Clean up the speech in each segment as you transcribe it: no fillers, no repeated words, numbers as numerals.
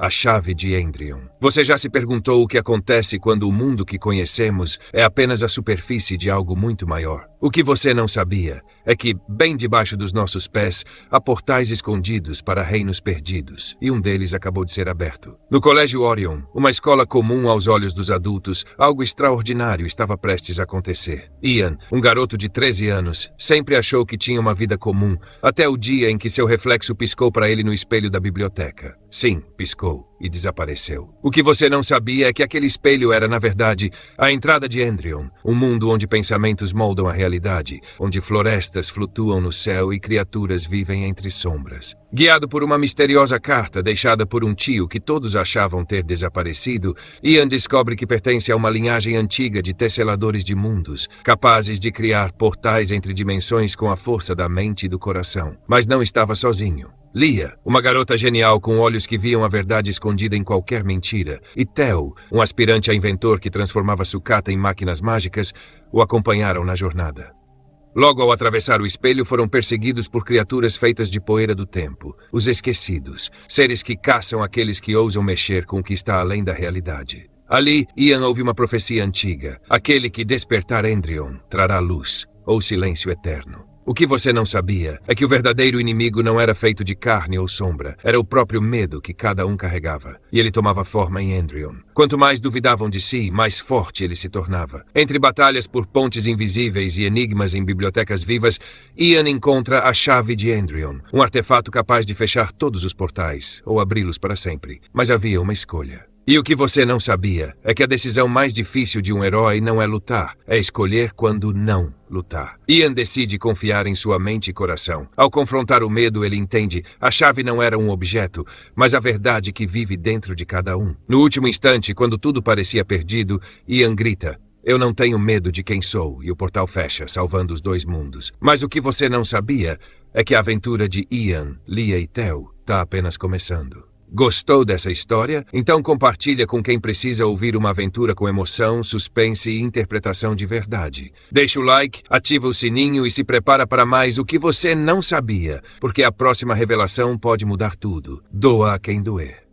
A chave de Endrion. Você já se perguntou o que acontece quando o mundo que conhecemos é apenas a superfície de algo muito maior? O que você não sabia é que, bem debaixo dos nossos pés, há portais escondidos para reinos perdidos, e um deles acabou de ser aberto. No Colégio Orion, uma escola comum aos olhos dos adultos, algo extraordinário estava prestes a acontecer. Ian, um garoto de 13 anos, sempre achou que tinha uma vida comum, até o dia em que seu reflexo piscou para ele no espelho da biblioteca. Sim, piscou e desapareceu. O que você não sabia é que aquele espelho era, na verdade, a entrada de Endrion, um mundo onde pensamentos moldam a realidade, onde florestas flutuam no céu e criaturas vivem entre sombras. Guiado por uma misteriosa carta deixada por um tio que todos achavam ter desaparecido, Ian descobre que pertence a uma linhagem antiga de tesseladores de mundos, capazes de criar portais entre dimensões com a força da mente e do coração. Mas não estava sozinho. Lia, uma garota genial com olhos que viam a verdade escondida em qualquer mentira, e Theo, um aspirante a inventor que transformava sucata em máquinas mágicas, o acompanharam na jornada. Logo ao atravessar o espelho, foram perseguidos por criaturas feitas de poeira do tempo, os esquecidos, seres que caçam aqueles que ousam mexer com o que está além da realidade. Ali, Ian ouve uma profecia antiga: aquele que despertar Endrion trará luz, ou silêncio eterno. O que você não sabia é que o verdadeiro inimigo não era feito de carne ou sombra, era o próprio medo que cada um carregava, e ele tomava forma em Endrion. Quanto mais duvidavam de si, mais forte ele se tornava. Entre batalhas por pontes invisíveis e enigmas em bibliotecas vivas, Ian encontra a chave de Endrion, um artefato capaz de fechar todos os portais, ou abri-los para sempre. Mas havia uma escolha. E o que você não sabia é que a decisão mais difícil de um herói não é lutar, é escolher quando não lutar. Ian decide confiar em sua mente e coração. Ao confrontar o medo, ele entende: a chave não era um objeto, mas a verdade que vive dentro de cada um. No último instante, quando tudo parecia perdido, Ian grita: eu não tenho medo de quem sou, e o portal fecha, salvando os dois mundos. Mas o que você não sabia é que a aventura de Ian, Lia e Theo está apenas começando. Gostou dessa história? Então compartilha com quem precisa ouvir uma aventura com emoção, suspense e interpretação de verdade. Deixa o like, ativa o sininho e se prepara para mais o que você não sabia, porque a próxima revelação pode mudar tudo. Doa a quem doer.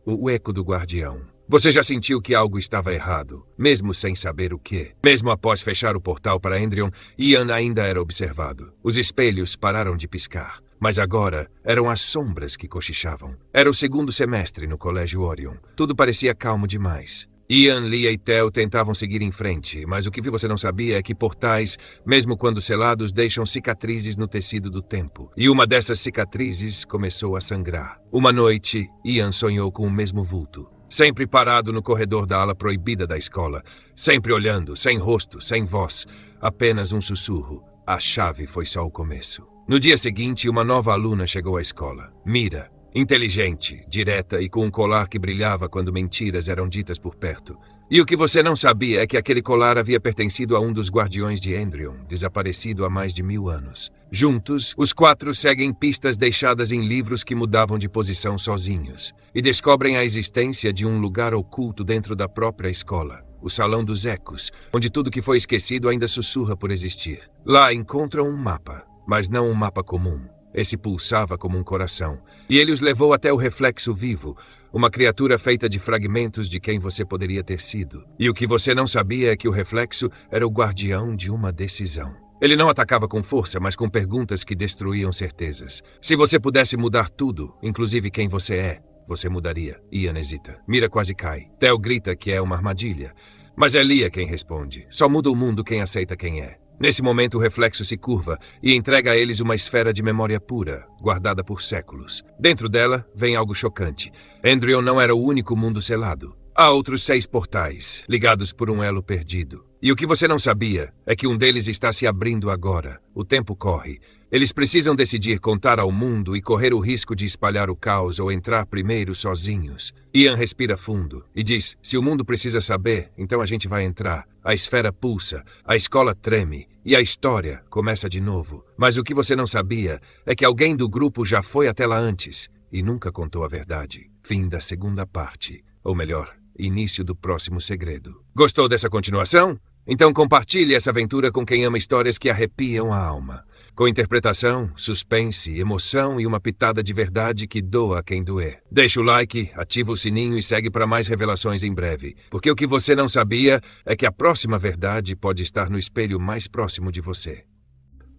O eco do guardião. Você já sentiu que algo estava errado, mesmo sem saber o quê? Mesmo após fechar o portal para Endrion, Ian ainda era observado. Os espelhos pararam de piscar. Mas agora eram as sombras que cochichavam. Era o segundo semestre no Colégio Orion. Tudo parecia calmo demais. Ian, Lia e Theo tentavam seguir em frente, mas o que você não sabia é que portais, mesmo quando selados, deixam cicatrizes no tecido do tempo. E uma dessas cicatrizes começou a sangrar. Uma noite, Ian sonhou com o mesmo vulto. Sempre parado no corredor da ala proibida da escola. Sempre olhando, sem rosto, sem voz. Apenas um sussurro. A chave foi só o começo. No dia seguinte, uma nova aluna chegou à escola. Mira, inteligente, direta e com um colar que brilhava quando mentiras eram ditas por perto. E o que você não sabia é que aquele colar havia pertencido a um dos guardiões de Endrion, desaparecido há mais de 1000 anos. Juntos, os 4 seguem pistas deixadas em livros que mudavam de posição sozinhos, e descobrem a existência de um lugar oculto dentro da própria escola. O Salão dos Ecos, onde tudo que foi esquecido ainda sussurra por existir. Lá encontram um mapa. Mas não um mapa comum. Esse pulsava como um coração. E ele os levou até o reflexo vivo, uma criatura feita de fragmentos de quem você poderia ter sido. E o que você não sabia é que o reflexo era o guardião de uma decisão. Ele não atacava com força, mas com perguntas que destruíam certezas. Se você pudesse mudar tudo, inclusive quem você é, você mudaria. Ian hesita. Mira quase cai. Theo grita que é uma armadilha. Mas é Lia quem responde. Só muda o mundo quem aceita quem é. Nesse momento, o reflexo se curva e entrega a eles uma esfera de memória pura, guardada por séculos. Dentro dela, vem algo chocante. Endrion não era o único mundo selado. Há outros 6 portais, ligados por um elo perdido. E o que você não sabia é que um deles está se abrindo agora. O tempo corre. Eles precisam decidir contar ao mundo e correr o risco de espalhar o caos ou entrar primeiro sozinhos. Ian respira fundo e diz: se o mundo precisa saber, então a gente vai entrar. A esfera pulsa, a escola treme e a história começa de novo. Mas o que você não sabia é que alguém do grupo já foi até lá antes e nunca contou a verdade. Fim da segunda parte. Ou melhor, início do próximo segredo. Gostou dessa continuação? Então compartilhe essa aventura com quem ama histórias que arrepiam a alma. com interpretação, suspense, emoção e uma pitada de verdade que doa a quem doer. Deixa o like, ativa o sininho e segue para mais revelações em breve. Porque o que você não sabia é que a próxima verdade pode estar no espelho mais próximo de você.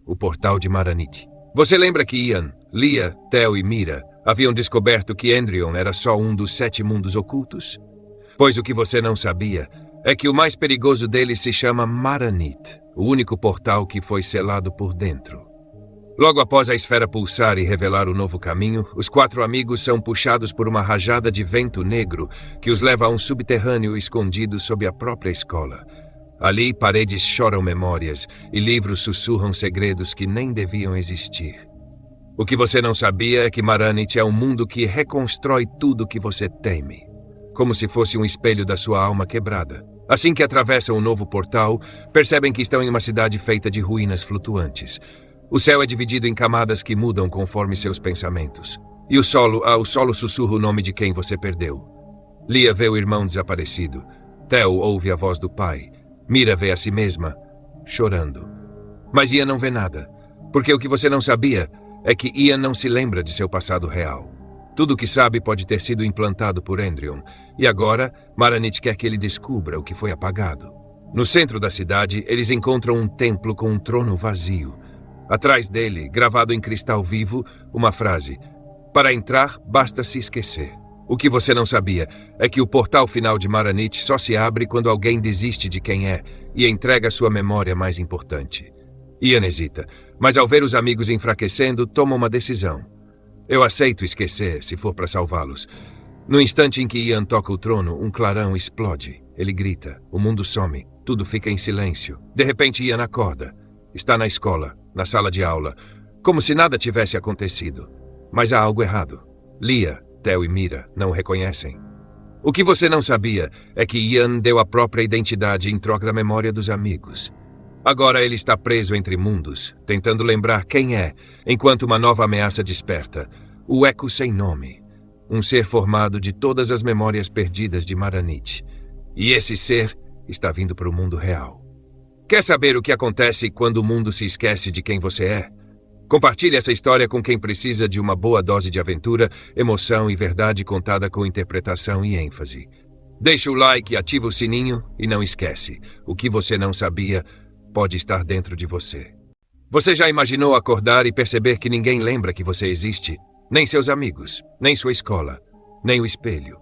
O Portal de Maranith. Você lembra que Ian, Leah, Theo e Mira haviam descoberto que Endryon era só um dos 7 mundos ocultos? Pois o que você não sabia é que o mais perigoso deles se chama Maranith, o único portal que foi selado por dentro. Logo após a esfera pulsar e revelar o novo caminho, os 4 amigos são puxados por uma rajada de vento negro que os leva a um subterrâneo escondido sob a própria escola. Ali, paredes choram memórias e livros sussurram segredos que nem deviam existir. O que você não sabia é que Maranith é um mundo que reconstrói tudo que você teme, como se fosse um espelho da sua alma quebrada. Assim que atravessam o novo portal, percebem que estão em uma cidade feita de ruínas flutuantes. O céu é dividido em camadas que mudam conforme seus pensamentos. E o solo sussurra o nome de quem você perdeu. Leah vê o irmão desaparecido. Theo ouve a voz do pai. Mira vê a si mesma, chorando. Mas Ian não vê nada, porque o que você não sabia é que Ian não se lembra de seu passado real. Tudo o que sabe pode ter sido implantado por Endryon, e agora Maranith quer que ele descubra o que foi apagado. No centro da cidade, eles encontram um templo com um trono vazio. Atrás dele, gravado em cristal vivo, uma frase: "Para entrar, basta se esquecer." O que você não sabia é que o portal final de Maranith só se abre quando alguém desiste de quem é e entrega sua memória mais importante. Ian hesita, mas ao ver os amigos enfraquecendo, toma uma decisão. Eu aceito esquecer, se for para salvá-los. No instante em que Ian toca o trono, um clarão explode. Ele grita, o mundo some, tudo fica em silêncio. De repente Ian acorda. Está na escola, na sala de aula, como se nada tivesse acontecido. Mas há algo errado. Leah, Theo e Mira não o reconhecem. O que você não sabia é que Ian deu a própria identidade em troca da memória dos amigos. Agora ele está preso entre mundos, tentando lembrar quem é, enquanto uma nova ameaça desperta. O Eco Sem Nome. Um ser formado de todas as memórias perdidas de Maranith. E esse ser está vindo para o mundo real. Quer saber o que acontece quando o mundo se esquece de quem você é? Compartilhe essa história com quem precisa de uma boa dose de aventura, emoção e verdade contada com interpretação e ênfase. Deixa o like, ativa o sininho e não esquece, o que você não sabia pode estar dentro de você. Você já imaginou acordar e perceber que ninguém lembra que você existe? Nem seus amigos, nem sua escola, nem o espelho.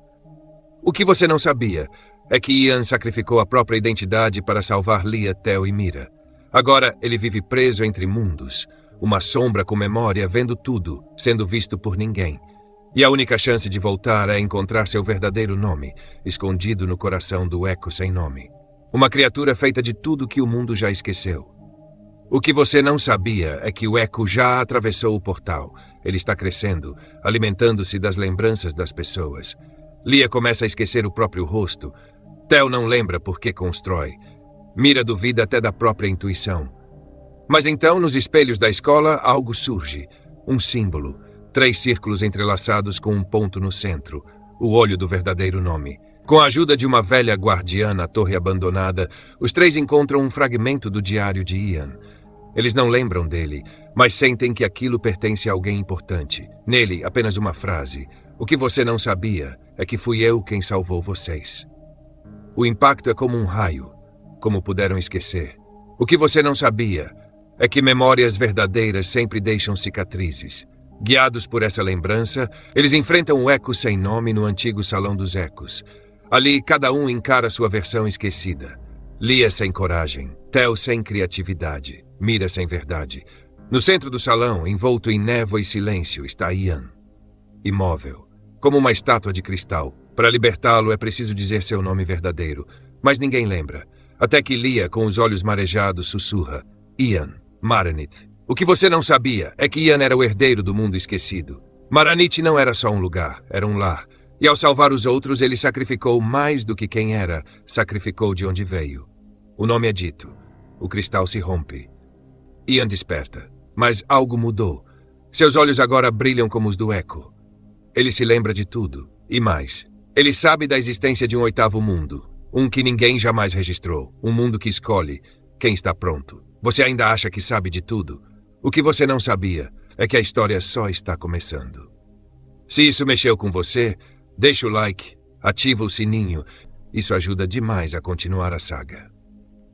O que você não sabia é que Ian sacrificou a própria identidade para salvar Leah, Theo e Mira. Agora ele vive preso entre mundos. Uma sombra com memória, vendo tudo, sendo visto por ninguém. E a única chance de voltar é encontrar seu verdadeiro nome, escondido no coração do Eco Sem Nome. Uma criatura feita de tudo que o mundo já esqueceu. O que você não sabia é que o Eco já atravessou o portal. Ele está crescendo, alimentando-se das lembranças das pessoas. Leah começa a esquecer o próprio rosto. Theo não lembra por que constrói. Mira duvida até da própria intuição. Mas então, nos espelhos da escola, algo surge. Um símbolo. 3 círculos entrelaçados com um ponto no centro. O olho do verdadeiro nome. Com a ajuda de uma velha guardiã na torre abandonada, os 3 encontram um fragmento do diário de Ian. Eles não lembram dele, mas sentem que aquilo pertence a alguém importante. Nele, apenas uma frase. O que você não sabia é que fui eu quem salvou vocês. O impacto é como um raio. Como puderam esquecer? O que você não sabia é que memórias verdadeiras sempre deixam cicatrizes. Guiados por essa lembrança, eles enfrentam o Eco Sem Nome no antigo Salão dos Ecos. Ali, cada um encara sua versão esquecida. Leah sem coragem, Theo sem criatividade, Mira sem verdade. No centro do salão, envolto em névoa e silêncio, está Ian. Imóvel, como uma estátua de cristal. Para libertá-lo é preciso dizer seu nome verdadeiro, mas ninguém lembra. Até que Leah, com os olhos marejados, sussurra: Ian, Maranith. O que você não sabia é que Ian era o herdeiro do mundo esquecido. Maranith não era só um lugar, era um lar. E ao salvar os outros, ele sacrificou mais do que quem era, sacrificou de onde veio. O nome é dito. O cristal se rompe. Ian desperta, mas algo mudou. Seus olhos agora brilham como os do Eco. Ele se lembra de tudo, e mais. Ele sabe da existência de um 8º mundo, um que ninguém jamais registrou, um mundo que escolhe quem está pronto. Você ainda acha que sabe de tudo? O que você não sabia é que a história só está começando. Se isso mexeu com você, deixa o like, ativa o sininho. Isso ajuda demais a continuar a saga.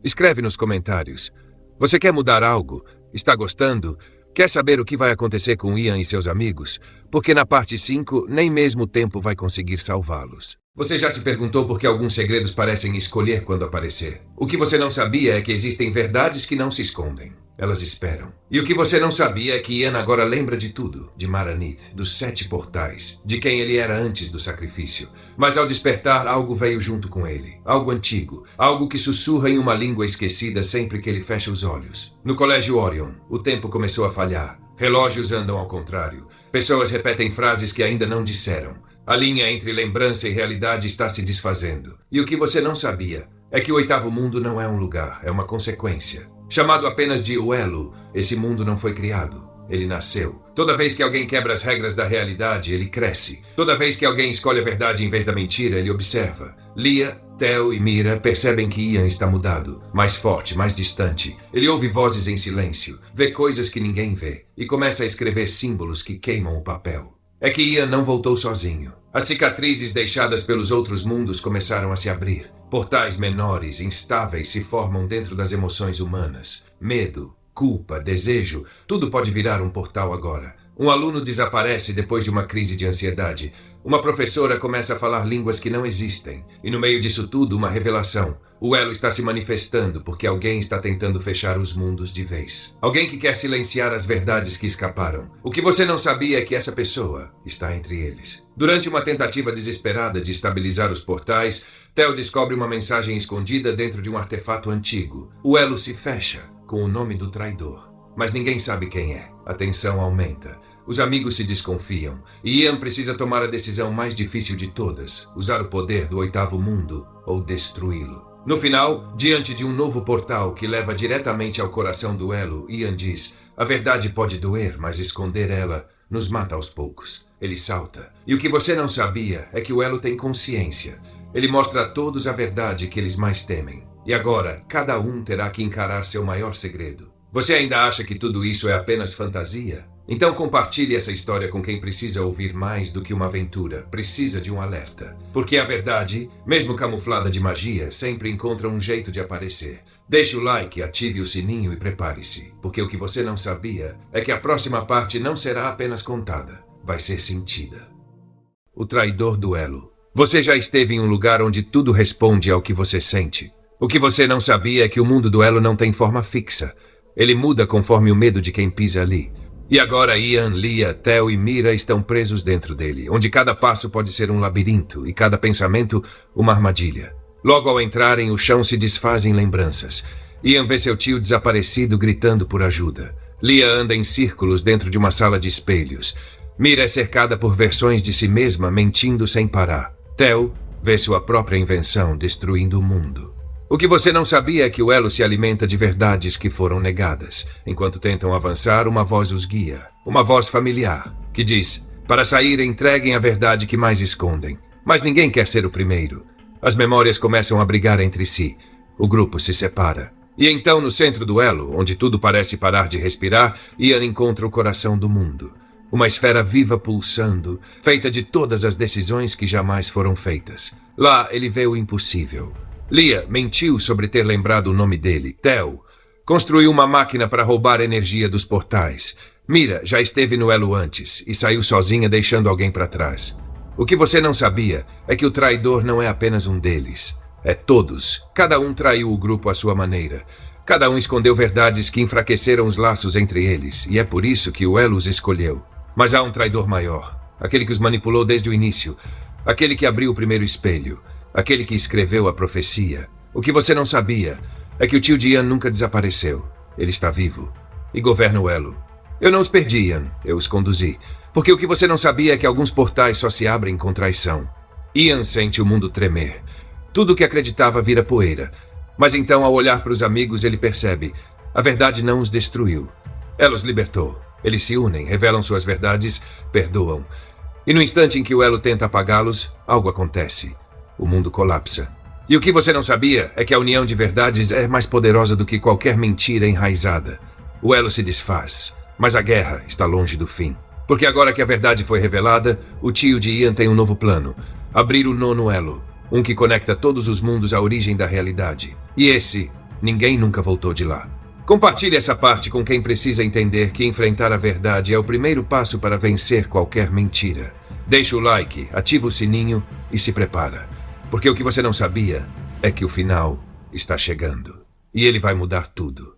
Escreve nos comentários. Você quer mudar algo? Está gostando? Quer saber o que vai acontecer com Ian e seus amigos? Porque na parte 5, nem mesmo o tempo vai conseguir salvá-los. Você já se perguntou por que alguns segredos parecem escolher quando aparecer? O que você não sabia é que existem verdades que não se escondem. Elas esperam. E o que você não sabia é que Ian agora lembra de tudo. De Maranith, dos 7 portais, de quem ele era antes do sacrifício. Mas ao despertar, algo veio junto com ele. Algo antigo. Algo que sussurra em uma língua esquecida sempre que ele fecha os olhos. No Colégio Orion, o tempo começou a falhar. Relógios andam ao contrário. Pessoas repetem frases que ainda não disseram. A linha entre lembrança e realidade está se desfazendo. E o que você não sabia é que o 8º mundo não é um lugar, é uma consequência. Chamado apenas de o Elo, esse mundo não foi criado. Ele nasceu. Toda vez que alguém quebra as regras da realidade, ele cresce. Toda vez que alguém escolhe a verdade em vez da mentira, ele observa. Lia, Theo e Mira percebem que Ian está mudado. Mais forte, mais distante. Ele ouve vozes em silêncio, vê coisas que ninguém vê e começa a escrever símbolos que queimam o papel. É que Ian não voltou sozinho. As cicatrizes deixadas pelos outros mundos começaram a se abrir. Portais menores, instáveis, se formam dentro das emoções humanas. Medo, culpa, desejo, tudo pode virar um portal agora. Um aluno desaparece depois de uma crise de ansiedade. Uma professora começa a falar línguas que não existem. E no meio disso tudo, uma revelação. O Elo está se manifestando porque alguém está tentando fechar os mundos de vez. Alguém que quer silenciar as verdades que escaparam. O que você não sabia é que essa pessoa está entre eles. Durante uma tentativa desesperada de estabilizar os portais, Theo descobre uma mensagem escondida dentro de um artefato antigo. O Elo se fecha com o nome do traidor. Mas ninguém sabe quem é. A tensão aumenta. Os amigos se desconfiam. E Ian precisa tomar a decisão mais difícil de todas. Usar o poder do 8º mundo ou destruí-lo. No final, diante de um novo portal que leva diretamente ao coração do Elo, Ian diz: a verdade pode doer, mas esconder ela nos mata aos poucos. Ele salta. E o que você não sabia é que o Elo tem consciência. Ele mostra a todos a verdade que eles mais temem. E agora, cada um terá que encarar seu maior segredo. Você ainda acha que tudo isso é apenas fantasia? Então compartilhe essa história com quem precisa ouvir mais do que uma aventura, precisa de um alerta. Porque a verdade, mesmo camuflada de magia, sempre encontra um jeito de aparecer. Deixe o like, ative o sininho e prepare-se. Porque o que você não sabia é que a próxima parte não será apenas contada, vai ser sentida. O traidor do Elo. Você já esteve em um lugar onde tudo responde ao que você sente. O que você não sabia é que o mundo do Elo não tem forma fixa. Ele muda conforme o medo de quem pisa ali. E agora Ian, Lia, Theo e Mira estão presos dentro dele, onde cada passo pode ser um labirinto e cada pensamento uma armadilha. Logo ao entrarem, o chão se desfaz em lembranças. Ian vê seu tio desaparecido gritando por ajuda. Lia anda em círculos dentro de uma sala de espelhos. Mira é cercada por versões de si mesma mentindo sem parar. Theo vê sua própria invenção destruindo o mundo. O que você não sabia é que o Elo se alimenta de verdades que foram negadas. Enquanto tentam avançar, uma voz os guia. Uma voz familiar, que diz: para sair, entreguem a verdade que mais escondem. Mas ninguém quer ser o primeiro. As memórias começam a brigar entre si. O grupo se separa. E então, no centro do Elo, onde tudo parece parar de respirar, Ian encontra o coração do mundo. Uma esfera viva pulsando, feita de todas as decisões que jamais foram feitas. Lá, ele vê o impossível. Lia mentiu sobre ter lembrado o nome dele, Theo. Construiu uma máquina para roubar energia dos portais. Mira já esteve no Elo antes e saiu sozinha deixando alguém para trás. O que você não sabia é que o traidor não é apenas um deles. É todos. Cada um traiu o grupo à sua maneira. Cada um escondeu verdades que enfraqueceram os laços entre eles, e é por isso que o Elo os escolheu. Mas há um traidor maior. Aquele que os manipulou desde o início. Aquele que abriu o primeiro espelho. Aquele que escreveu a profecia. O que você não sabia é que o tio de Ian nunca desapareceu. Ele está vivo e governa o Elo. Eu não os perdi, Ian. Eu os conduzi. Porque o que você não sabia é que alguns portais só se abrem com traição. Ian sente o mundo tremer. Tudo o que acreditava vira poeira. Mas então, ao olhar para os amigos, ele percebe: a verdade não os destruiu. Ela os libertou. Eles se unem, revelam suas verdades, perdoam. E no instante em que o Elo tenta apagá-los, algo acontece. O mundo colapsa. E o que você não sabia é que a união de verdades é mais poderosa do que qualquer mentira enraizada. O Elo se desfaz. Mas a guerra está longe do fim. Porque agora que a verdade foi revelada, o tio de Ian tem um novo plano. Abrir o nono elo. Um que conecta todos os mundos à origem da realidade. E esse, ninguém nunca voltou de lá. Compartilhe essa parte com quem precisa entender que enfrentar a verdade é o primeiro passo para vencer qualquer mentira. Deixa o like, ativa o sininho e se prepara. Porque o que você não sabia é que o final está chegando. E ele vai mudar tudo.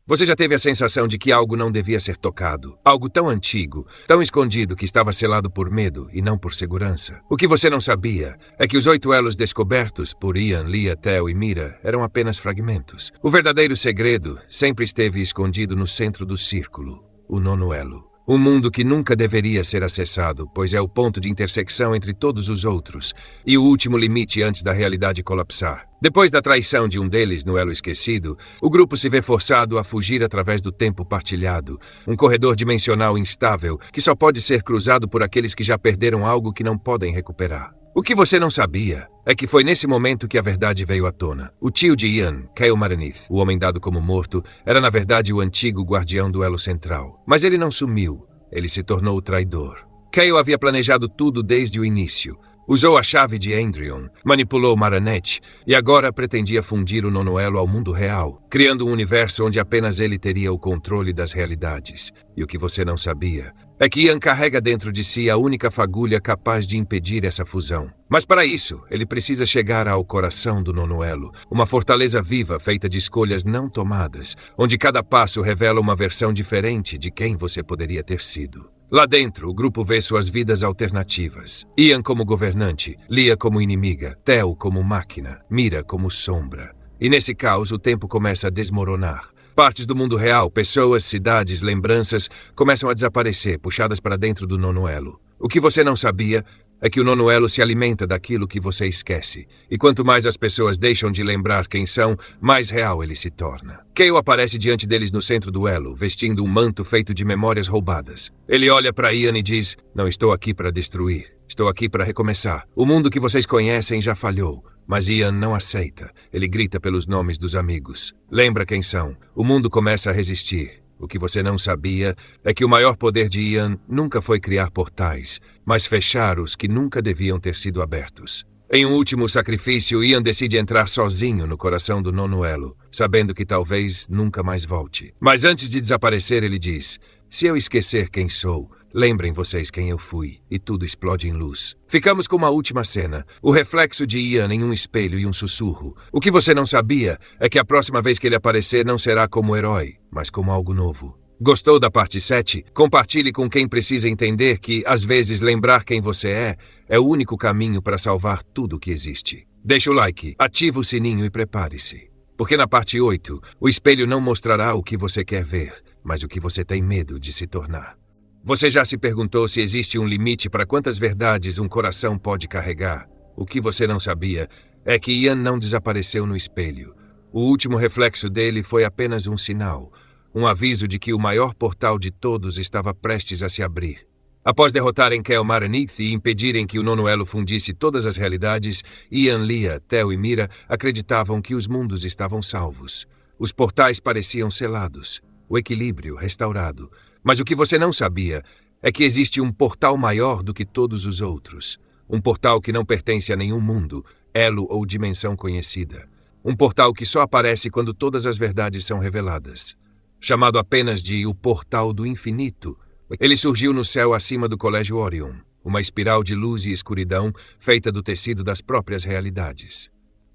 Você já teve a sensação de que algo não devia ser tocado? Algo tão antigo, tão escondido que estava selado por medo e não por segurança? O que você não sabia é que os 8 elos descobertos por Ian, Leah, Theo e Mira eram apenas fragmentos. O verdadeiro segredo sempre esteve escondido no centro do círculo, o nono elo. Um mundo que nunca deveria ser acessado, pois é o ponto de intersecção entre todos os outros e o último limite antes da realidade colapsar. Depois da traição de um deles no elo esquecido, o grupo se vê forçado a fugir através do tempo partilhado, um corredor dimensional instável que só pode ser cruzado por aqueles que já perderam algo que não podem recuperar. O que você não sabia é que foi nesse momento que a verdade veio à tona. O tio de Ian, Kael Maranith, o homem dado como morto, era na verdade o antigo guardião do elo central. Mas ele não sumiu, ele se tornou o traidor. Kael havia planejado tudo desde o início. Usou a chave de Endrion, manipulou Maranet e agora pretendia fundir o nono elo ao mundo real, criando um universo onde apenas ele teria o controle das realidades. E o que você não sabia é que Ian carrega dentro de si a única fagulha capaz de impedir essa fusão. Mas para isso, ele precisa chegar ao coração do nono elo, uma fortaleza viva feita de escolhas não tomadas, onde cada passo revela uma versão diferente de quem você poderia ter sido. Lá dentro, o grupo vê suas vidas alternativas. Ian como governante, Leah como inimiga, Theo como máquina, Mira como sombra. E nesse caos, o tempo começa a desmoronar. Partes do mundo real, pessoas, cidades, lembranças, começam a desaparecer, puxadas para dentro do nono elo. O que você não sabia é que o nono elo se alimenta daquilo que você esquece. E quanto mais as pessoas deixam de lembrar quem são, mais real ele se torna. Kael aparece diante deles no centro do elo, vestindo um manto feito de memórias roubadas. Ele olha para Ian e diz: "Não estou aqui para destruir. Estou aqui para recomeçar. O mundo que vocês conhecem já falhou." Mas Ian não aceita. Ele grita pelos nomes dos amigos. Lembra quem são. O mundo começa a resistir. O que você não sabia é que o maior poder de Ian nunca foi criar portais, mas fechar os que nunca deviam ter sido abertos. Em um último sacrifício, Ian decide entrar sozinho no coração do nono elo, sabendo que talvez nunca mais volte. Mas antes de desaparecer, ele diz: "Se eu esquecer quem sou, lembrem vocês quem eu fui", e tudo explode em luz. Ficamos com uma última cena, o reflexo de Ian em um espelho e um sussurro. O que você não sabia é que a próxima vez que ele aparecer não será como herói, mas como algo novo. Gostou da parte 7? Compartilhe com quem precisa entender que, às vezes, lembrar quem você é o único caminho para salvar tudo o que existe. Deixa o like, ativa o sininho e prepare-se. Porque na parte 8, o espelho não mostrará o que você quer ver, mas o que você tem medo de se tornar. Você já se perguntou se existe um limite para quantas verdades um coração pode carregar? O que você não sabia é que Ian não desapareceu no espelho. O último reflexo dele foi apenas um sinal, um aviso de que o maior portal de todos estava prestes a se abrir. Após derrotarem Kael Maranith e impedirem que o nono elo fundisse todas as realidades, Ian, Leah, Theo e Mira acreditavam que os mundos estavam salvos. Os portais pareciam selados, o equilíbrio restaurado. Mas o que você não sabia é que existe um portal maior do que todos os outros. Um portal que não pertence a nenhum mundo, elo ou dimensão conhecida. Um portal que só aparece quando todas as verdades são reveladas. Chamado apenas de o Portal do Infinito, ele surgiu no céu acima do Colégio Orion, uma espiral de luz e escuridão feita do tecido das próprias realidades.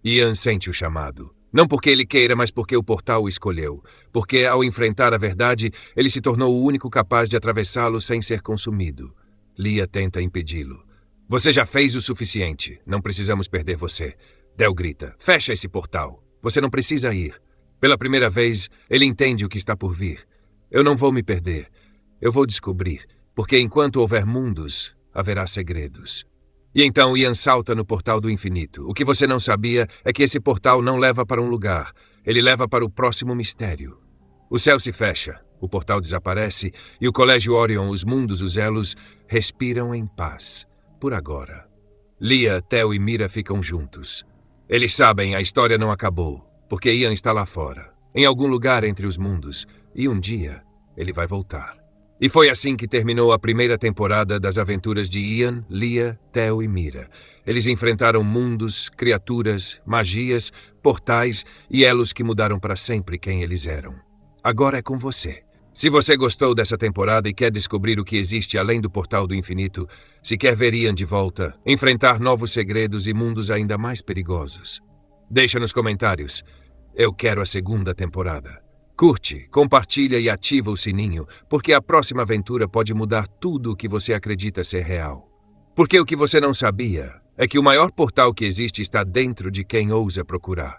Ian sente o chamado. Não porque ele queira, mas porque o portal o escolheu. Porque, ao enfrentar a verdade, ele se tornou o único capaz de atravessá-lo sem ser consumido. Leah tenta impedi-lo. "Você já fez o suficiente. Não precisamos perder você." Theo grita: "Fecha esse portal. Você não precisa ir." Pela primeira vez, ele entende o que está por vir. "Eu não vou me perder. Eu vou descobrir. Porque enquanto houver mundos, haverá segredos." E então Ian salta no portal do infinito. O que você não sabia é que esse portal não leva para um lugar. Ele leva para o próximo mistério. O céu se fecha, o portal desaparece e o Colégio Orion, os mundos, os elos, respiram em paz. Por agora. Leah, Theo e Mira ficam juntos. Eles sabem, a história não acabou, porque Ian está lá fora, em algum lugar entre os mundos, e um dia ele vai voltar. E foi assim que terminou a primeira temporada das aventuras de Ian, Leah, Theo e Mira. Eles enfrentaram mundos, criaturas, magias, portais e elos que mudaram para sempre quem eles eram. Agora é com você. Se você gostou dessa temporada e quer descobrir o que existe além do Portal do Infinito, se quer ver Ian de volta, enfrentar novos segredos e mundos ainda mais perigosos, deixa nos comentários. Eu quero a segunda temporada. Curte, compartilha e ativa o sininho, porque a próxima aventura pode mudar tudo o que você acredita ser real. Porque o que você não sabia é que o maior portal que existe está dentro de quem ousa procurar.